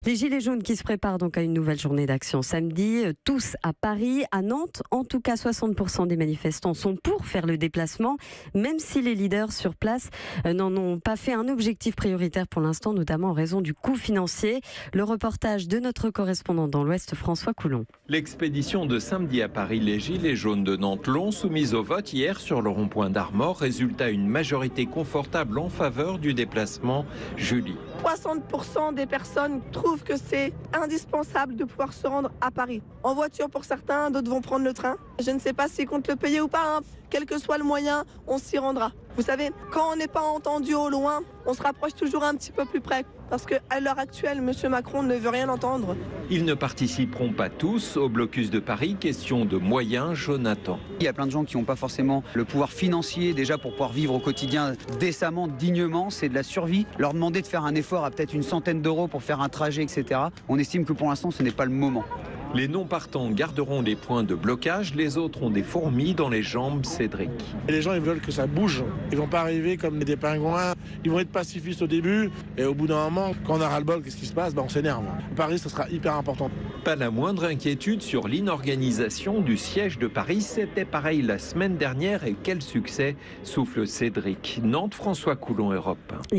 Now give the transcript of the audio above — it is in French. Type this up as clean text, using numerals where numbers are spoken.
Les Gilets jaunes qui se préparent donc à une nouvelle journée d'action samedi, tous à Paris, à Nantes. En tout cas, 60% des manifestants sont pour faire le déplacement, même si les leaders sur place n'en ont pas fait un objectif prioritaire pour l'instant, notamment en raison du coût financier. Le reportage de notre correspondant dans l'Ouest, François Coulon. L'expédition de samedi à Paris, les Gilets jaunes de Nantes l'ont soumise au vote hier sur le rond-point d'Armor. Résultat, une majorité confortable en faveur du déplacement. Julie. 60% des personnes trouvent que c'est indispensable de pouvoir se rendre à Paris. En voiture pour certains, d'autres vont prendre le train. Je ne sais pas s'ils comptent le payer ou pas, hein. Quel que soit le moyen, on s'y rendra. Vous savez, quand on n'est pas entendu au loin, on se rapproche toujours un petit peu plus près. Parce qu'à l'heure actuelle, M. Macron ne veut rien entendre. Ils ne participeront pas tous au blocus de Paris. Question de moyens, Jonathan. Il y a plein de gens qui n'ont pas forcément le pouvoir financier déjà pour pouvoir vivre au quotidien décemment, dignement. C'est de la survie. Leur demander de faire un effort à peut-être une centaine d'euros pour faire un trajet, etc. On estime que pour l'instant, ce n'est pas le moment. Les non-partants garderont les points de blocage. Les autres ont des fourmis dans les jambes, Cédric. Les gens, ils veulent que ça bouge. Ils vont pas arriver comme des pingouins. Ils vont être pacifistes au début. Et au bout d'un moment, quand on a ras-le-bol, qu'est-ce qui se passe? On s'énerve. Paris, ça sera hyper important. Pas la moindre inquiétude sur l'inorganisation du siège de Paris. C'était pareil la semaine dernière. Et quel succès, souffle Cédric. Nantes, François Coulon, Europe 1.